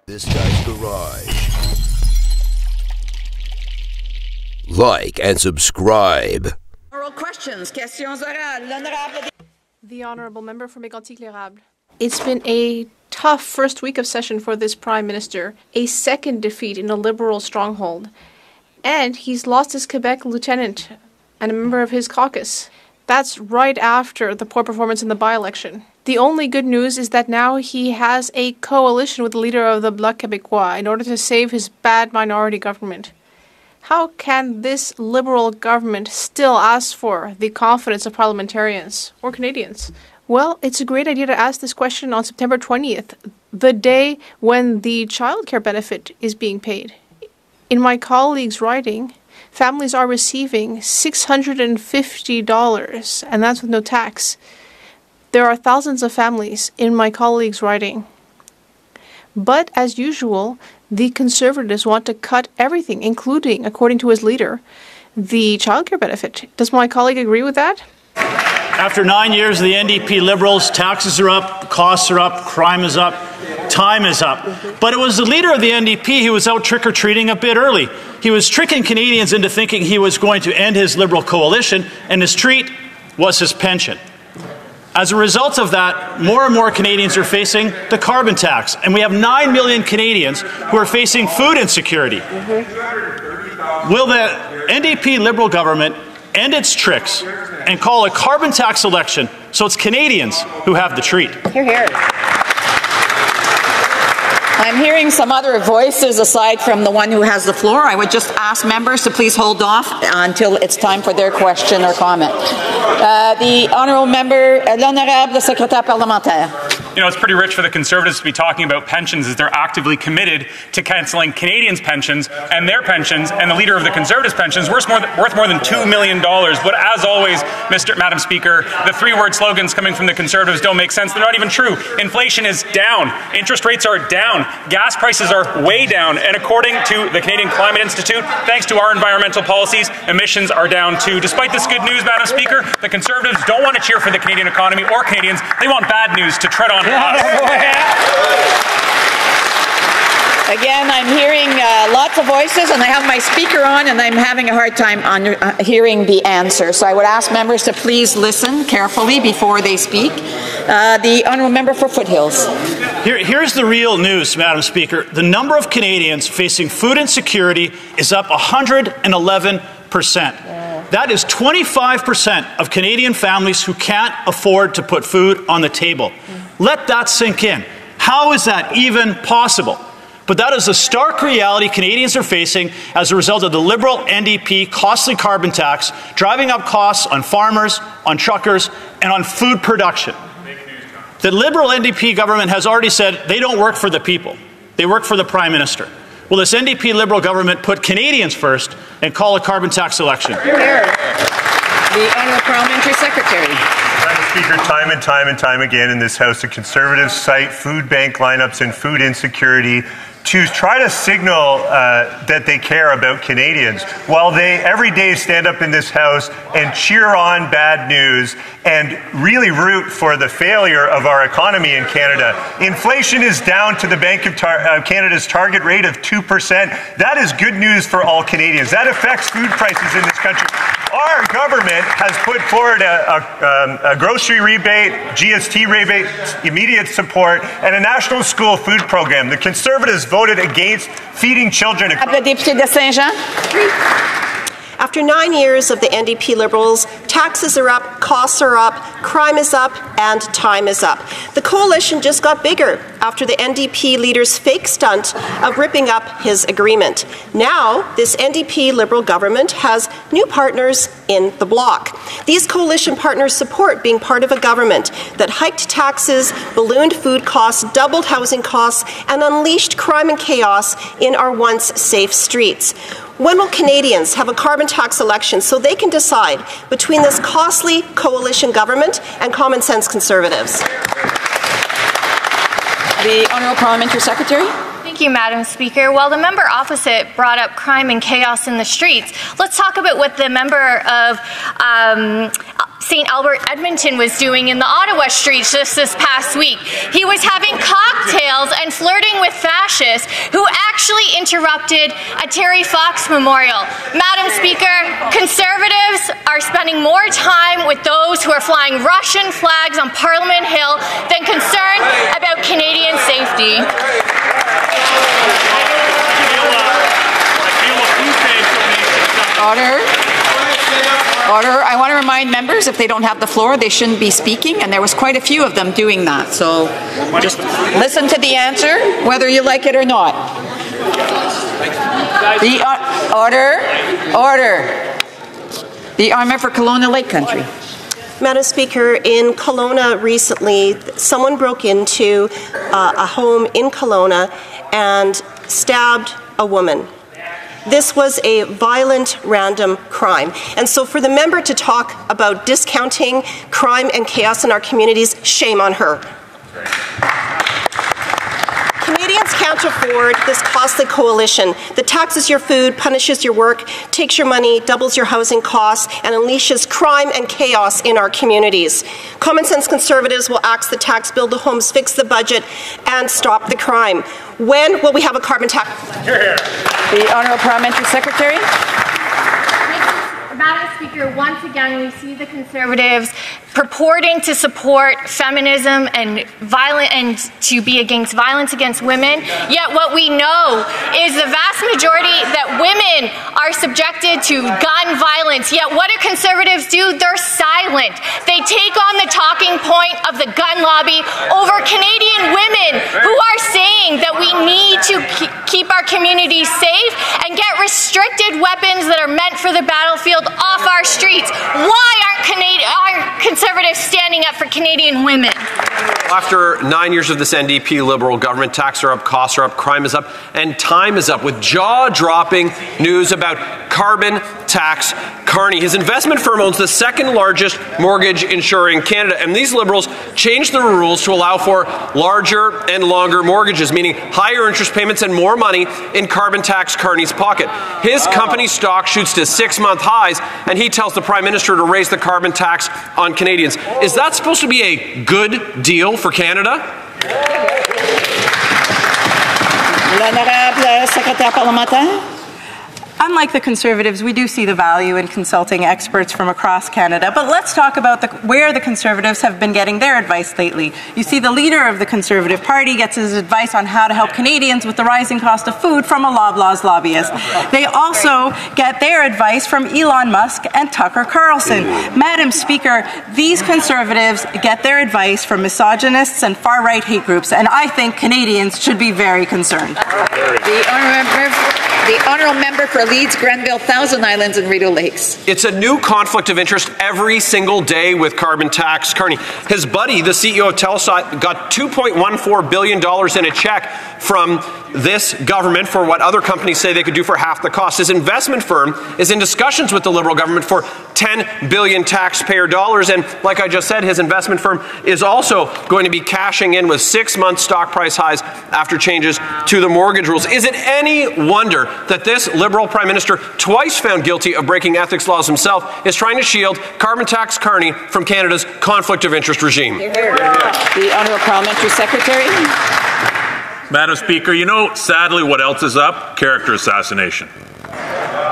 This guy's garage. Like and subscribe. Oral questions, questions orales. The Honourable Member for Mégantic-L'Érable. It's been a tough first week of session for this Prime Minister, a second defeat in a Liberal stronghold, and he's lost his Quebec lieutenant and a member of his caucus. That's right after the poor performance in the by-election. The only good news is that now he has a coalition with the leader of the Bloc Québécois in order to save his bad minority government. How can this Liberal government still ask for the confidence of parliamentarians or Canadians? Well, it's a great idea to ask this question on September 20th, the day when the childcare benefit is being paid. In my colleague's writing, families are receiving $650, and that's with no tax. There are thousands of families in my colleague's writing. But, as usual, the Conservatives want to cut everything, including, according to his leader, the childcare benefit. Does my colleague agree with that? After 9 years of the NDP Liberals, taxes are up, costs are up, crime is up, time is up. But it was the leader of the NDP who was out trick-or-treating a bit early. He was tricking Canadians into thinking he was going to end his Liberal coalition, and his treat was his pension. As a result of that, more and more Canadians are facing the carbon tax, and we have 9 million Canadians who are facing food insecurity. Will the NDP Liberal government end its tricks and call a carbon tax election so it's Canadians who have the treat? Hear, hear. I'm hearing some other voices aside from the one who has the floor. I would just ask members to please hold off until it's time for their question or comment. The Honourable Member, l'Honourable Secrétaire Parlementaire. You know, it's pretty rich for the Conservatives to be talking about pensions as they're actively committed to cancelling Canadians' pensions and their pensions, and the leader of the Conservatives' pensions worth more than $2 million. But as always, Madam Speaker, the three-word slogans coming from the Conservatives don't make sense. They're not even true. Inflation is down. Interest rates are down. Gas prices are way down. And according to the Canadian Climate Institute, thanks to our environmental policies, emissions are down too. Despite this good news, Madam Speaker, the Conservatives don't want to cheer for the Canadian economy or Canadians. They want bad news to tread on us. Again, I'm hearing lots of voices, and I have my speaker on, and I'm having a hard time hearing the answer. So I would ask members to please listen carefully before they speak. The Honourable Member for Foothills. Here's the real news, Madam Speaker. The number of Canadians facing food insecurity is up 111%. That is 25% of Canadian families who can't afford to put food on the table. Let that sink in. How is that even possible? But that is a stark reality Canadians are facing as a result of the Liberal NDP costly carbon tax, driving up costs on farmers, on truckers, and on food production. The Liberal NDP government has already said they don't work for the people. They work for the Prime Minister. Will this NDP Liberal government put Canadians first and call a carbon tax election? The Honourable Parliamentary Secretary. Madam Speaker, time and time again in this House, the Conservatives cite food bank lineups and food insecurity to try to signal that they care about Canadians, while they every day stand up in this House and cheer on bad news and really root for the failure of our economy in Canada. Inflation is down to the Bank of Canada's target rate of 2%. That is good news for all Canadians. That affects food prices in this country. Our government has put forward a grocery rebate, GST rebate, immediate support, and a national school food program. The Conservatives voted against feeding children. Député de Saint-Jean. After 9 years of the NDP Liberals, taxes are up, costs are up, crime is up, and time is up. The coalition just got bigger after the NDP leader's fake stunt of ripping up his agreement. Now, this NDP Liberal government has new partners in the bloc. These coalition partners support being part of a government that hiked taxes, ballooned food costs, doubled housing costs, and unleashed crime and chaos in our once safe streets. When will Canadians have a carbon tax election so they can decide between this costly coalition government and common sense Conservatives? The Honourable Parliamentary Secretary. Thank Thank you, Madam Speaker. While the member opposite brought up crime and chaos in the streets, let's talk about what the member of St. Albert Edmonton was doing in the Ottawa streets just this past week. He was having cocktails and flirting with fascists who actually interrupted a Terry Fox memorial. Madam Speaker, Conservatives are spending more time with those who are flying Russian flags on Parliament Hill than concerned about Canadian safety. Order. Order. I want to remind members, if they don't have the floor, they shouldn't be speaking, and there was quite a few of them doing that. So just listen to the answer, whether you like it or not. The order. The Honour for Kelowna Lake Country. Madam Speaker, in Kelowna recently, someone broke into a home in Kelowna and stabbed a woman. This was a violent, random crime. And so for the member to talk about discounting crime and chaos in our communities, shame on her. Canadians can't afford this costly coalition that taxes your food, punishes your work, takes your money, doubles your housing costs, and unleashes crime and chaos in our communities. Common sense Conservatives will axe the tax, build the homes, fix the budget, and stop the crime. When will we have a carbon tax? The Honourable Parliamentary Secretary. Madam Speaker, once again we see the Conservatives purporting to support feminism and to be against violence against women, yet what we know is the vast majority that women are subjected to gun violence, yet what do Conservatives do? They're silent. They take on the talking point of the gun lobby over Canadian women who are saying that we need to keep our communities safe and get restricted weapons that are meant for the battlefield off our streets. Why aren't Conservatives standing up for Canadian women? After 9 years of this NDP Liberal government, taxes are up, costs are up, crime is up, and time is up, with jaw-dropping news about carbon tax Carney. His investment firm owns the second largest mortgage insurer in Canada, and these Liberals changed the rules to allow for larger and longer mortgages, meaning higher interest payments and more money in carbon tax Carney's pocket. His company's stock shoots to 6-month highs, and he tells the Prime Minister to raise the carbon tax on Canadians. Is that supposed to be a good deal for Canada? L'honorable secrétaire parlementaire. Unlike the Conservatives, we do see the value in consulting experts from across Canada. But let's talk about where the Conservatives have been getting their advice lately. You see, the leader of the Conservative Party gets his advice on how to help Canadians with the rising cost of food from a Loblaws lobbyist. They also get their advice from Elon Musk and Tucker Carlson. Madam Speaker, these Conservatives get their advice from misogynists and far-right hate groups, and I think Canadians should be very concerned. The honourable member for Leeds, Grenville, Thousand Islands and Rideau Lakes. It's a new conflict of interest every single day with carbon tax Carney. His buddy, the CEO of Telesat, got $2.14 billion in a check from this government for what other companies say they could do for half the cost. His investment firm is in discussions with the Liberal government for $10 billion taxpayer dollars, and like I just said, his investment firm is also going to be cashing in with 6-month stock price highs after changes to the mortgage rules. Is it any wonder that this Liberal Prime Minister, twice found guilty of breaking ethics laws himself, is trying to shield carbon tax Carney from Canada's conflict of interest regime? The Honourable Parliamentary Secretary. Madam Speaker, you know, sadly, what else is up? Character assassination.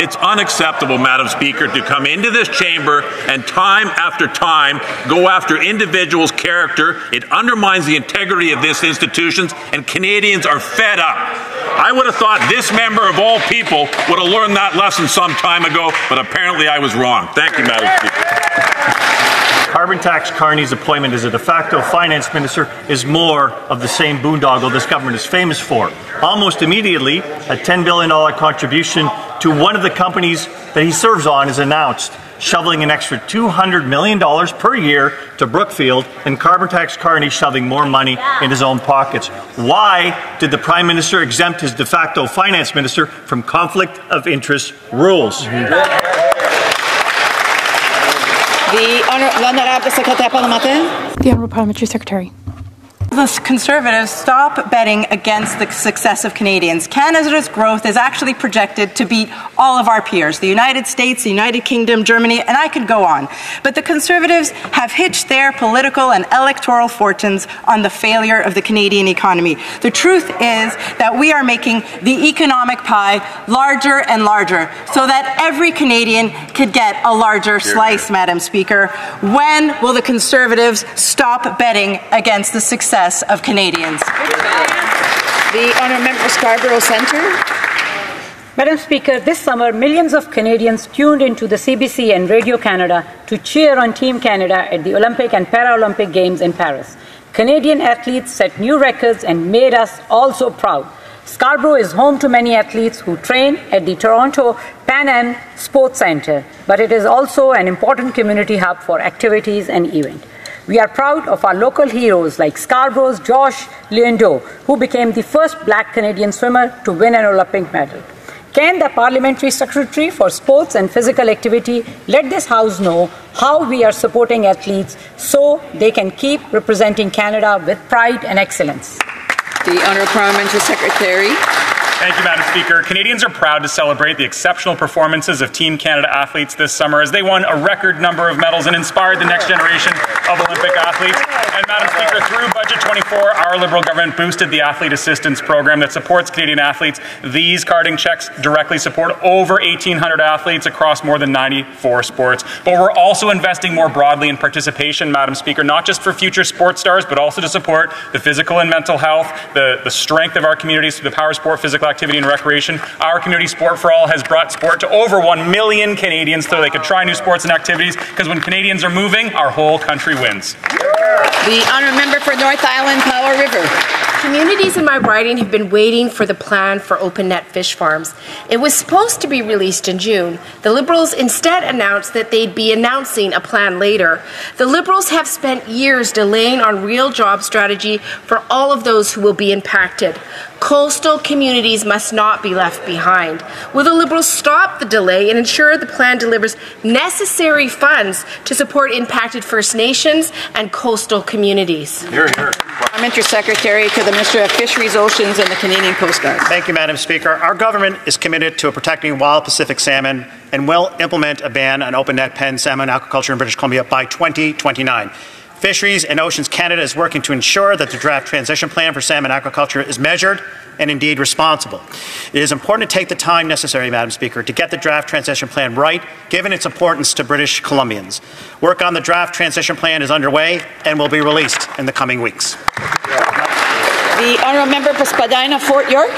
It's unacceptable, Madam Speaker, to come into this chamber and time after time go after individuals' character. It undermines the integrity of this institution, and Canadians are fed up. I would have thought this member of all people would have learned that lesson some time ago, but apparently I was wrong. Thank you, Madam Speaker. Carbon tax Carney's appointment as a de facto finance minister is more of the same boondoggle this government is famous for. Almost immediately, a $10 billion contribution to one of the companies that he serves on is announced, shoveling an extra $200 million per year to Brookfield, and carbon tax Carney shoving more money in his own pockets. Why did the Prime Minister exempt his de facto finance minister from conflict of interest rules? The Honourable Secretary Parlementaire. The Honourable Parliamentary Secretary. The Conservatives stop betting against the success of Canadians. Canada's growth is actually projected to beat all of our peers, the United States, the United Kingdom, Germany, and I could go on. But the Conservatives have hitched their political and electoral fortunes on the failure of the Canadian economy. The truth is that we are making the economic pie larger and larger so that every Canadian could get a larger slice, Madam Speaker. When will the Conservatives stop betting against the success of Canadians? The honourable member for Scarborough Centre. Madam Speaker, this summer millions of Canadians tuned into the CBC and Radio Canada to cheer on Team Canada at the Olympic and Paralympic Games in Paris. Canadian athletes set new records and made us all so proud. Scarborough is home to many athletes who train at the Toronto Pan Am Sports Centre, but it is also an important community hub for activities and events. We are proud of our local heroes like Scarborough's Josh Leondo, who became the first black Canadian swimmer to win an Olympic medal. Can the Parliamentary Secretary for Sports and Physical Activity let this House know how we are supporting athletes so they can keep representing Canada with pride and excellence? The Honourable Parliamentary Secretary. Thank you, Madam Speaker. Canadians are proud to celebrate the exceptional performances of Team Canada athletes this summer as they won a record number of medals and inspired the next generation of Olympic athletes. And Madam Speaker, through Budget 24, our Liberal government boosted the Athlete Assistance Program that supports Canadian athletes. These carding checks directly support over 1,800 athletes across more than 94 sports. But we're also investing more broadly in participation, Madam Speaker, not just for future sports stars, but also to support the physical and mental health, the strength of our communities through the power sport, physical activity and recreation. Our community Sport for All has brought sport to over 1 million Canadians so they could try new sports and activities, because when Canadians are moving, our whole country wins. The honourable member for North Island, Powell River. Communities in my riding have been waiting for the plan for open net fish farms. It was supposed to be released in June. The Liberals instead announced that they'd be announcing a plan later. The Liberals have spent years delaying on real job strategy for all of those who will be impacted. Coastal communities must not be left behind. Will the Liberals stop the delay and ensure the plan delivers necessary funds to support impacted First Nations and coastal communities? Hear, hear. Parliamentary Secretary to the Minister of Fisheries, Oceans and the Canadian Coast Guard. Thank you, Madam Speaker. Our government is committed to protecting wild Pacific salmon and will implement a ban on open net pen salmon aquaculture in British Columbia by 2029. Fisheries and Oceans Canada is working to ensure that the draft transition plan for salmon aquaculture is measured and indeed responsible. It is important to take the time necessary, Madam Speaker, to get the draft transition plan right, given its importance to British Columbians. Work on the draft transition plan is underway and will be released in the coming weeks. The honourable member for Spadina, Fort York.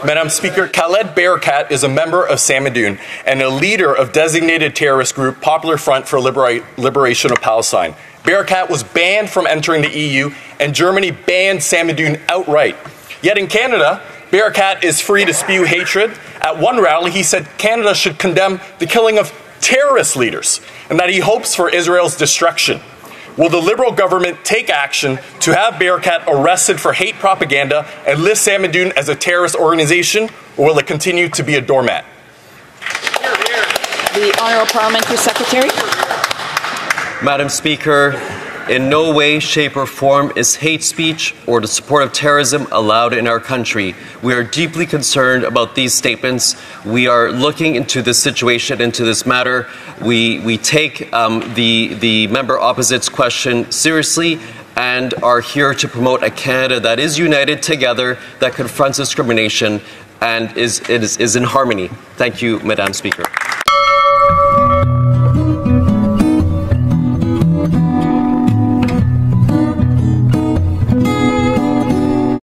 Madam Speaker, Khaled Bearcat is a member of Samadoun and a leader of designated terrorist group Popular Front for Liberation of Palestine. Bearcat was banned from entering the EU, and Germany banned Samadoun outright. Yet in Canada, Bearcat is free to spew hatred. At one rally, he said Canada should condemn the killing of terrorist leaders and that he hopes for Israel's destruction. Will the Liberal government take action to have Bearcat arrested for hate propaganda and list Samadoun as a terrorist organization, or will it continue to be a doormat? The Honourable Parliamentary Secretary. Madam Speaker, in no way, shape or form is hate speech or the support of terrorism allowed in our country. We are deeply concerned about these statements. We are looking into this situation, into this matter. We take the member opposite's question seriously and are here to promote a Canada that is united together, that confronts discrimination and is in harmony. Thank you, Madam Speaker.